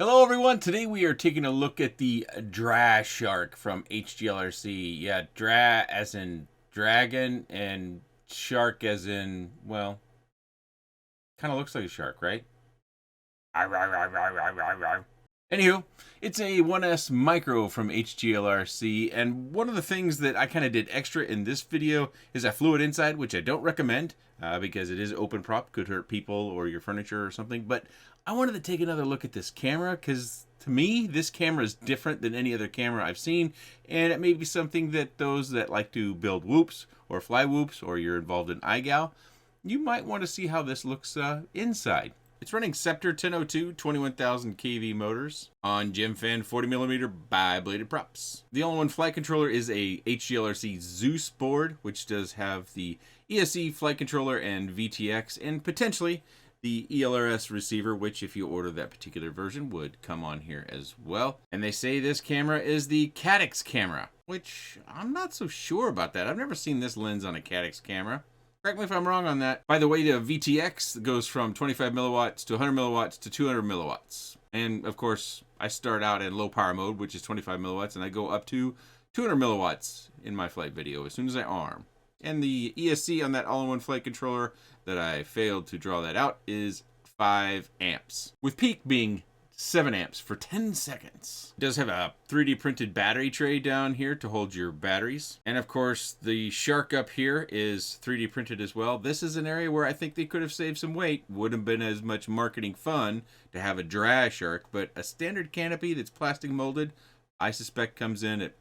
Hello everyone, today we are taking a look at the DraShark from HGLRC. Yeah, Dra as in dragon and shark as in, well, kind of looks like a shark, right? Anywho, it's a 1S Micro from HGLRC, and one of the things that I kind of did extra in this video is I flew it inside, which I don't recommend because it is open prop, could hurt people or your furniture or something, but I wanted to take another look at this camera because to me, this camera is different than any other camera I've seen, and it may be something that those that like to build whoops or fly whoops or you're involved in iGal, you might want to see how this looks inside. It's running Scepter 1002 21,000 kV motors on Gemfan 40mm bi-bladed props. The all-in-one flight controller is a HGLRC Zeus board, which does have the ESC flight controller and VTX, and potentially the ELRS receiver, which if you order that particular version would come on here as well. And they say this camera is the Caddx camera, which I'm not so sure about that. I've never seen this lens on a Caddx camera. Correct me if I'm wrong on that. By the way, the VTX goes from 25 milliwatts to 100 milliwatts to 200 milliwatts. And of course, I start out in low power mode, which is 25 milliwatts, and I go up to 200 milliwatts in my flight video as soon as I arm. And the ESC on that all-in-one flight controller that I failed to draw that out is 5 amps, with peak being 7 amps for 10 seconds. It does have a 3D printed battery tray down here to hold your batteries. And of course, the Shark up here is 3D printed as well. This is an area where I think they could have saved some weight. Wouldn't have been as much marketing fun to have a DraShark, but a standard canopy that's plastic molded, I suspect comes in at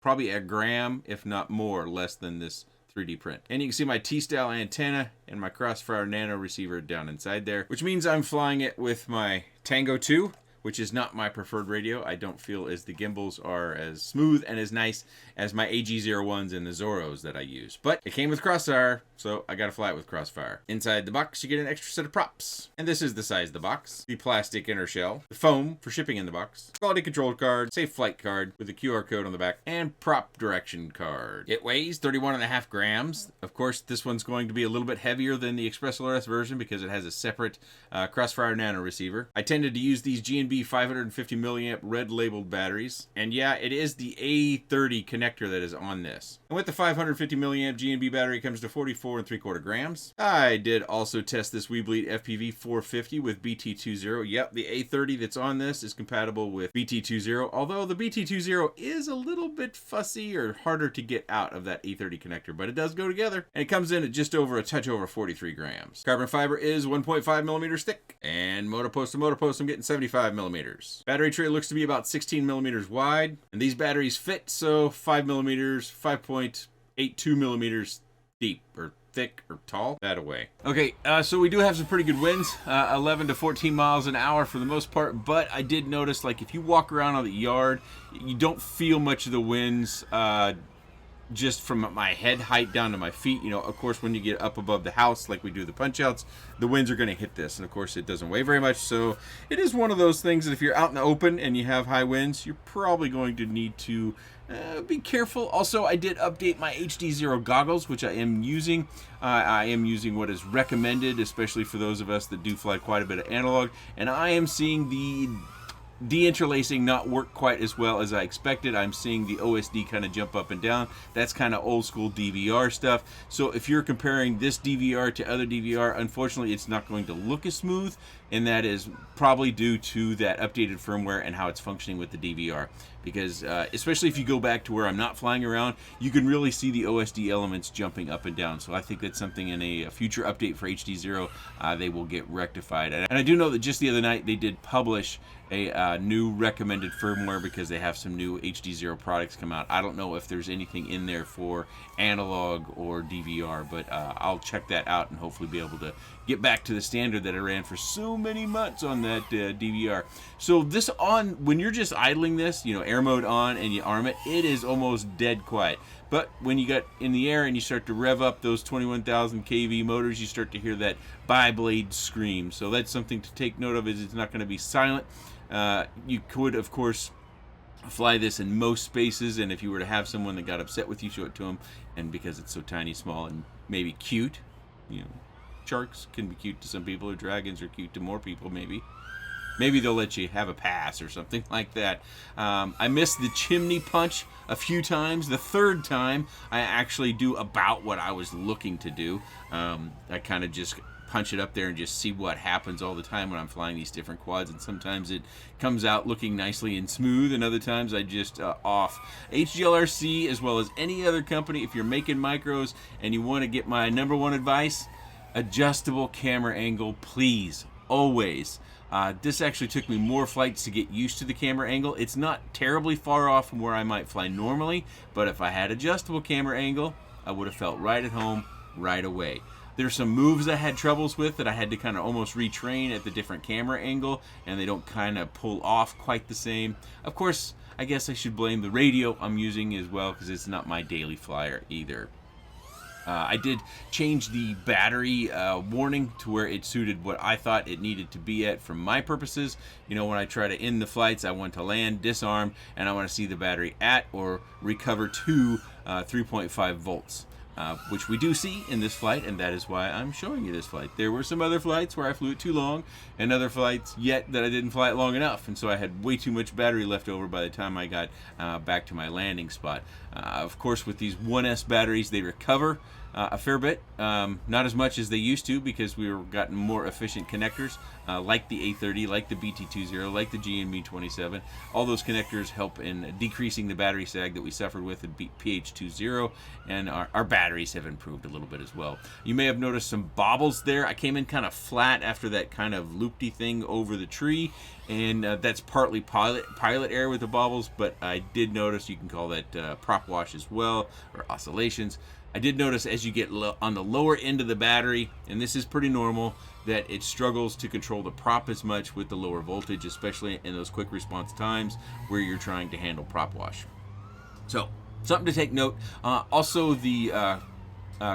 probably a gram, if not more, less than this 3D print. And you can see my T-style antenna and my Crossfire Nano receiver down inside there, which means I'm flying it with my Tango 2, which is not my preferred radio. I don't feel as the gimbals are as smooth and as nice as my AG01s and the Zoros that I use. But it came with Crossfire, so I gotta fly it with Crossfire. Inside the box, you get an extra set of props. And this is the size of the box. The plastic inner shell, the foam for shipping in the box, quality control card, safe flight card with a QR code on the back, and prop direction card. It weighs 31.5 grams. Of course, this one's going to be a little bit heavier than the ExpressLRS version because it has a separate Crossfire Nano receiver. I tended to use these G&B 550 milliamp red labeled batteries, and yeah, it is the A30 connector that is on this. And with the 550 milliamp G&B battery, it comes to 44.75 grams. I did also test this Weebleed FPV 450 with BT20. Yep, the A30 that's on this is compatible with BT20, although the BT20 is a little bit fussy or harder to get out of that A30 connector, but it does go together, and it comes in at just over a touch over 43 grams. Carbon fiber is 1.5 millimeters thick, and motor post to motor post, I'm getting 75 millimeters. Battery tray looks to be about 16 millimeters wide, and these batteries fit, so 5 millimeters, 5.82 millimeters deep, or thick, or tall, that away. Okay, so we do have some pretty good winds, 11 to 14 miles an hour for the most part, but I did notice, like, if you walk around on the yard, you don't feel much of the winds, just from my head height down to my feet. You know, of course, when you get up above the house, like we do the punch outs, the winds are going to hit this. And of course, it doesn't weigh very much. So it is one of those things that if you're out in the open and you have high winds, you're probably going to need to be careful. Also, I did update my HD0 goggles, which I am using. I am using what is recommended, especially for those of us that do fly quite a bit of analog. And I am seeing the deinterlacing not work quite as well as I expected. I'm seeing the OSD kind of jump up and down. That's kind of old school DVR stuff. So if you're comparing this DVR to other DVR, unfortunately it's not going to look as smooth, and that is probably due to that updated firmware and how it's functioning with the DVR. Because especially if you go back to where I'm not flying around, you can really see the OSD elements jumping up and down. So I think that's something in a future update for HD0 they will get rectified. And I do know that just the other night they did publish a new recommended firmware because they have some new HD0 products come out. I don't know if there's anything in there for analog or DVR, but I'll check that out and hopefully be able to get back to the standard that I ran for so many months on that DVR. So this on, when you're just idling this, you know, air mode on and you arm it, it is almost dead quiet. But when you get in the air and you start to rev up those 21,000 kV motors, you start to hear that bi-blade scream. So that's something to take note of, is it's not going to be silent. You could, of course, fly this in most spaces, and if you were to have someone that got upset with you, show it to them. And because it's so tiny, small, and maybe cute, you know, sharks can be cute to some people, or dragons are cute to more people, maybe. Maybe they'll let you have a pass or something like that. I missed the chimney punch a few times. The third time, I actually do about what I was looking to do. I kind of just punch it up there and just see what happens all the time when I'm flying these different quads, and sometimes it comes out looking nicely and smooth, and other times I just off. HGLRC, as well as any other company, if you're making micros and you want to get my #1 advice, adjustable camera angle, please, always. This actually took me more flights to get used to the camera angle. It's not terribly far off from where I might fly normally, but if I had adjustable camera angle, I would have felt right at home right away. There's some moves I had troubles with that I had to kind of almost retrain at the different camera angle, and they don't kind of pull off quite the same. Of course, I guess I should blame the radio I'm using as well, because it's not my daily flyer either. I did change the battery warning to where it suited what I thought it needed to be at for my purposes. You know, when I try to end the flights, I want to land, disarm, and I want to see the battery at or recover to 3.5 volts. Which we do see in this flight, and that is why I'm showing you this flight. There were some other flights where I flew it too long, and other flights yet that I didn't fly it long enough, and so I had way too much battery left over by the time I got back to my landing spot. Of course, with these 1S batteries, they recover a fair bit, not as much as they used to, because we were gotten more efficient connectors, like the A30, like the BT20, like the GNB27. All those connectors help in decreasing the battery sag that we suffered with in PH20, and our batteries have improved a little bit as well. You may have noticed some bobbles there. I came in kind of flat after that kind of loopy thing over the tree, and that's partly pilot error with the bobbles, but I did notice, you can call that prop wash as well, or oscillations. I did notice as you get on the lower end of the battery, and this is pretty normal, that it struggles to control the prop as much with the lower voltage, especially in those quick response times where you're trying to handle prop wash. So, something to take note. Also, the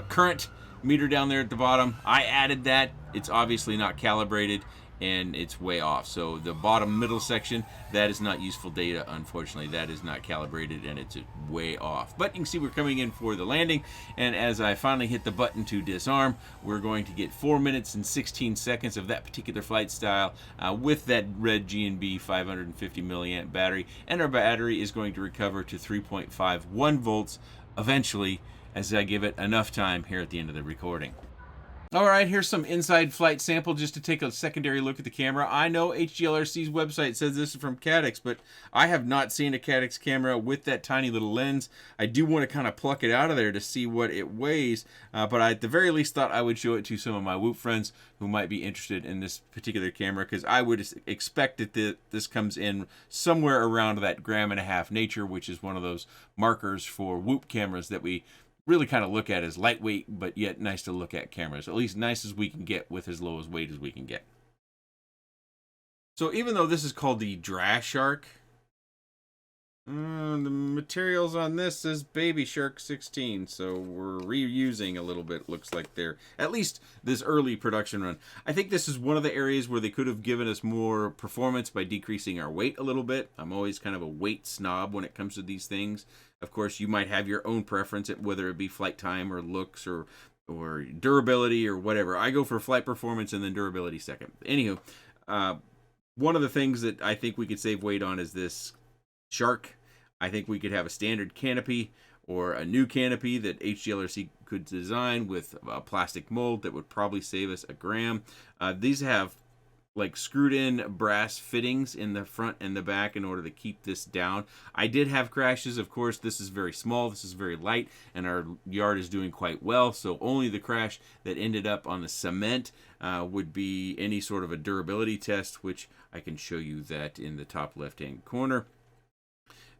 current meter down there at the bottom, I added that. It's obviously not calibrated, and it's way off. So the bottom middle section, that is not useful data, unfortunately. That is not calibrated, and it's way off. But you can see we're coming in for the landing, and as I finally hit the button to disarm, we're going to get 4 minutes and 16 seconds of that particular flight style with that red GNB 550 milliamp battery, and our battery is going to recover to 3.51 volts eventually, as I give it enough time here at the end of the recording. Alright, here's some inside flight sample just to take a secondary look at the camera. I know HGLRC's website says this is from Caddx, but I have not seen a Caddx camera with that tiny little lens. I do want to kind of pluck it out of there to see what it weighs, but I at the very least thought I would show it to some of my Whoop friends who might be interested in this particular camera, because I would expect that this comes in somewhere around that 1.5 grams nature, which is one of those markers for Whoop cameras that we really kind of look at as lightweight, but yet nice to look at cameras. At least nice as we can get with as low as weight as we can get. So even though this is called the DraShark, the materials on this says Baby Shark 16, so we're reusing a little bit, looks like they're, at least this early production run. I think this is one of the areas where they could have given us more performance by decreasing our weight a little bit. I'm always kind of a weight snob when it comes to these things. Of course, you might have your own preference, whether it be flight time or looks or durability or whatever. I go for flight performance and then durability second. Anywho, one of the things that I think we could save weight on is this Shark. I think we could have a standard canopy or a new canopy that HGLRC could design with a plastic mold that would probably save us 1 gram. These have like screwed in brass fittings in the front and the back in order to keep this down. I did have crashes. Of course, this is very small, this is very light, and our yard is doing quite well, so only the crash that ended up on the cement would be any sort of a durability test, which I can show you that in the top left hand corner.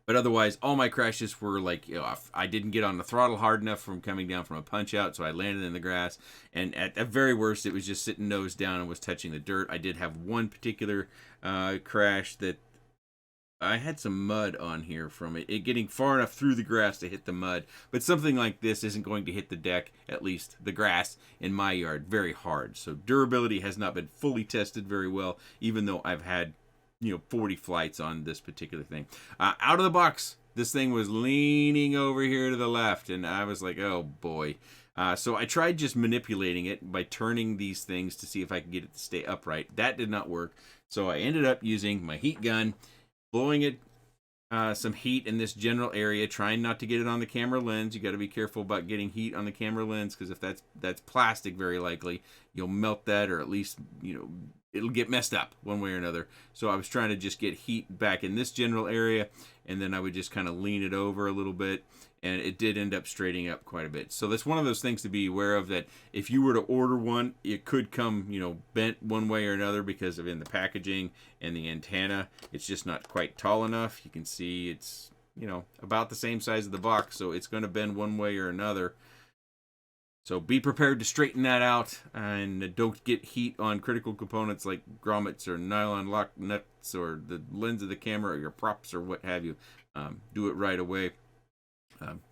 But otherwise, all my crashes were like, you know, I didn't get on the throttle hard enough from coming down from a punch out, so I landed in the grass. And at the very worst, it was just sitting nose down and was touching the dirt. I did have one particular crash that I had some mud on here from it getting far enough through the grass to hit the mud. But something like this isn't going to hit the deck, at least the grass in my yard, very hard. So durability has not been fully tested very well, even though I've had 40 flights on this particular thing. Out of the box, this thing was leaning over here to the left, and I was like, oh boy. So I tried just manipulating it by turning these things to see if I could get it to stay upright. That did not work. So I ended up using my heat gun, blowing it some heat in this general area, trying not to get it on the camera lens. You got to be careful about getting heat on the camera lens, because if that's plastic, very likely you'll melt that, or at least, you know, it'll get messed up one way or another. So I was trying to just get heat back in this general area, and then I would just kind of lean it over a little bit, and it did end up straightening up quite a bit. So that's one of those things to be aware of, that if you were to order one, it could come, you know, bent one way or another because of in the packaging and the antenna. It's just not quite tall enough. You can see it's, you know, about the same size of the box, so it's going to bend one way or another. So be prepared to straighten that out, and don't get heat on critical components like grommets or nylon lock nuts or the lens of the camera or your props or what have you. Do it right away.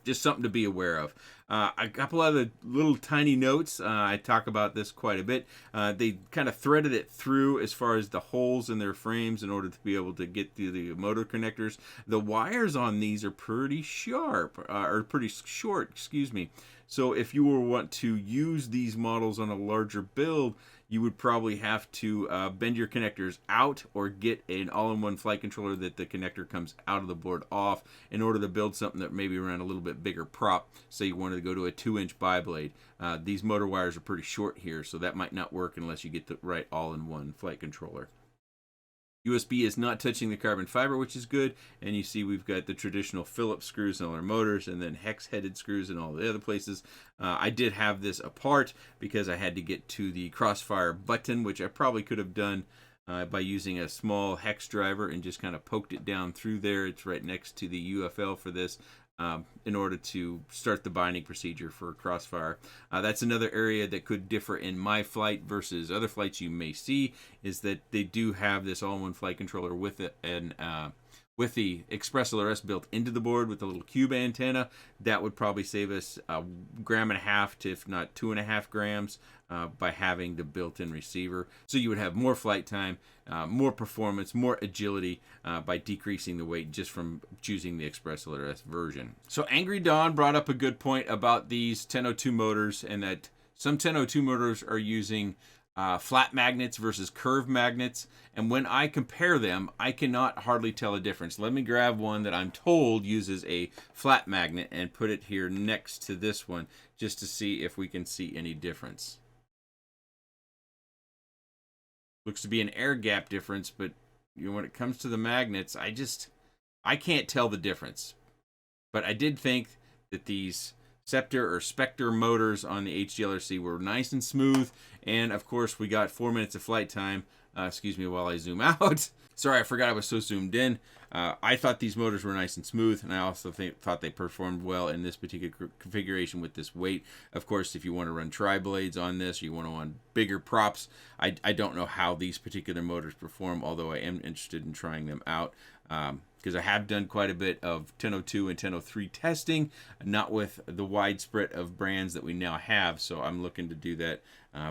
Just something to be aware of. A couple other little tiny notes. I talk about this quite a bit. They kind of threaded it through as far as the holes in their frames in order to be able to get to the motor connectors. The wires on these are pretty sharp, or pretty short, excuse me. So if you want to use these models on a larger build, you would probably have to bend your connectors out, or get an all-in-one flight controller that the connector comes out of the board off, in order to build something that maybe ran a little bit bigger prop. Say you wanted to go to a 2-inch bi-blade. These motor wires are pretty short here, so that might not work unless you get the right all-in-one flight controller. USB is not touching the carbon fiber, which is good. And you see we've got the traditional Phillips screws in all our motors, and then hex-headed screws in all the other places. I did have this apart because I had to get to the crossfire button, which I probably could have done by using a small hex driver and just kind of poked it down through there. It's right next to the UFL for this. In order to start the binding procedure for Crossfire. That's another area that could differ in my flight versus other flights you may see, is that they do have this all-in-one flight controller with it, and with the XpressLRS built into the board with the little cube antenna. That would probably save us 1.5 grams to, if not 2.5 grams, by having the built-in receiver. So you would have more flight time, more performance, more agility by decreasing the weight just from choosing the XpressLRS version. So Angry Dawn brought up a good point about these 1002 motors, and that some 1002 motors are using flat magnets versus curved magnets, and when I compare them, I cannot hardly tell a difference. Let me grab one that I'm told uses a flat magnet and put it here next to this one, just to see if we can see any difference. Looks to be an air gap difference, but you know, when it comes to the magnets, I can't tell the difference. But I did think that these Scepter or Spectre motors on the HGLRC were nice and smooth, and of course we got 4 minutes of flight time. Excuse me while I zoom out. Sorry, I forgot I was so zoomed in. I thought these motors were nice and smooth, and I also thought they performed well in this particular configuration with this weight. Of course, if you want to run tri-blades on this, or you want to run bigger props, I don't know how these particular motors perform, although I am interested in trying them out. Because I have done quite a bit of 1002 and 1003 testing, not with the widespread of brands that we now have, so I'm looking to do that,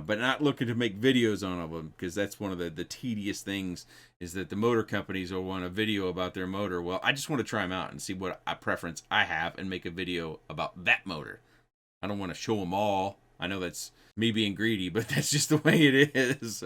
but not looking to make videos on them, because that's one of the tedious things, is that the motor companies will want a video about their motor. Well, I just want to try them out and see what preference I have and make a video about that motor. I don't want to show them all. I know that's me being greedy, but that's just the way it is.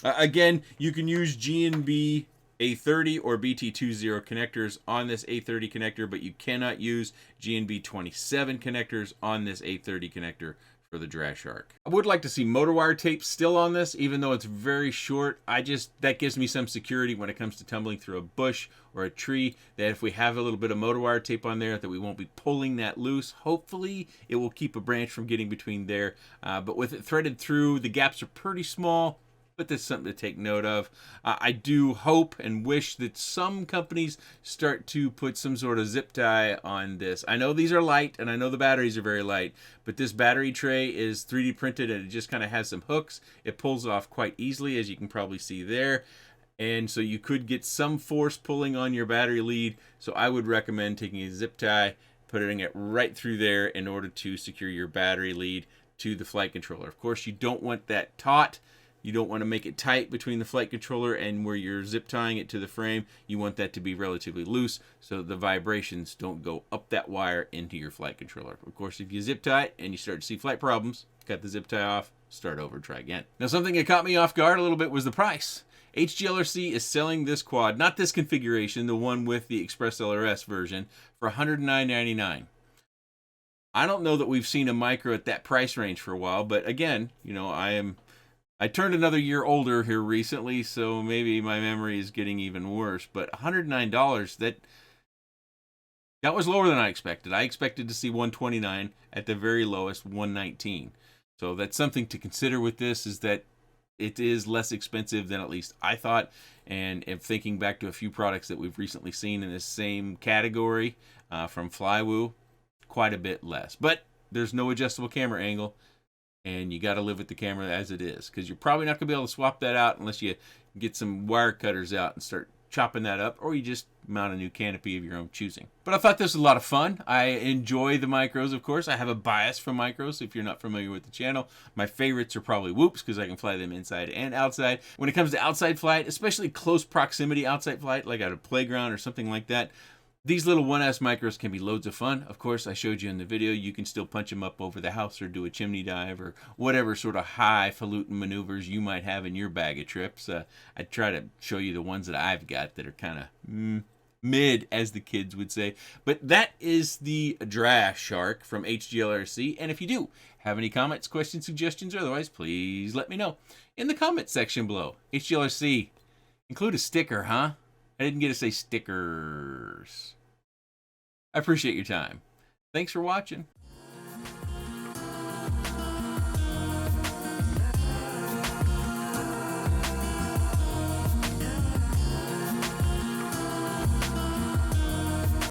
Again, you can use G&B A30 or BT20 connectors on this A30 connector, but you cannot use G&B 27 connectors on this A30 connector for the DraShark. I would like to see motor wire tape still on this, even though it's very short. That gives me some security when it comes to tumbling through a bush or a tree, that if we have a little bit of motor wire tape on there, that we won't be pulling that loose. Hopefully it will keep a branch from getting between there, but with it threaded through, the gaps are pretty small. But that's something to take note of. I do hope and wish that some companies start to put some sort of zip tie on this. I know these are light, and I know the batteries are very light, but this battery tray is 3D printed, and it just kind of has some hooks. It pulls off quite easily, as you can probably see there. And so you could get some force pulling on your battery lead. So I would recommend taking a zip tie, putting it right through there in order to secure your battery lead to the flight controller. Of course, you don't want that taut, You don't want to make it tight between the flight controller and where you're zip tying it to the frame. You want that to be relatively loose so the vibrations don't go up that wire into your flight controller. Of course, if you zip tie it and you start to see flight problems, cut the zip tie off, start over, try again. Now, something that caught me off guard a little bit was the price. HGLRC is selling this quad, not this configuration, the one with the Express LRS version, for $109.99. I don't know that we've seen a micro at that price range for a while, but again, you know, I turned another year older here recently, so maybe my memory is getting even worse. But $109, that was lower than I expected. I expected to see $129, at the very lowest $119. So that's something to consider with this, is that it is less expensive than at least I thought. And if thinking back to a few products that we've recently seen in this same category from Flywoo, quite a bit less. But there's no adjustable camera angle, and you got to live with the camera as it is, because you're probably not going to be able to swap that out unless you get some wire cutters out and start chopping that up, or you just mount a new canopy of your own choosing. But I thought this was a lot of fun. I enjoy the micros, of course. I have a bias for micros if you're not familiar with the channel. My favorites are probably Whoops, because I can fly them inside and outside. When it comes to outside flight, especially close proximity outside flight, like at a playground or something like that, these little 1S micros can be loads of fun. Of course, I showed you in the video, you can still punch them up over the house or do a chimney dive or whatever sort of highfalutin maneuvers you might have in your bag of trips. I try to show you the ones that I've got that are kind of mid, as the kids would say. But that is the DraShark from HGLRC. And if you do have any comments, questions, suggestions, or otherwise, please let me know in the comment section below. HGLRC, include a sticker, huh? I didn't get to say stickers. I appreciate your time. Thanks for watching.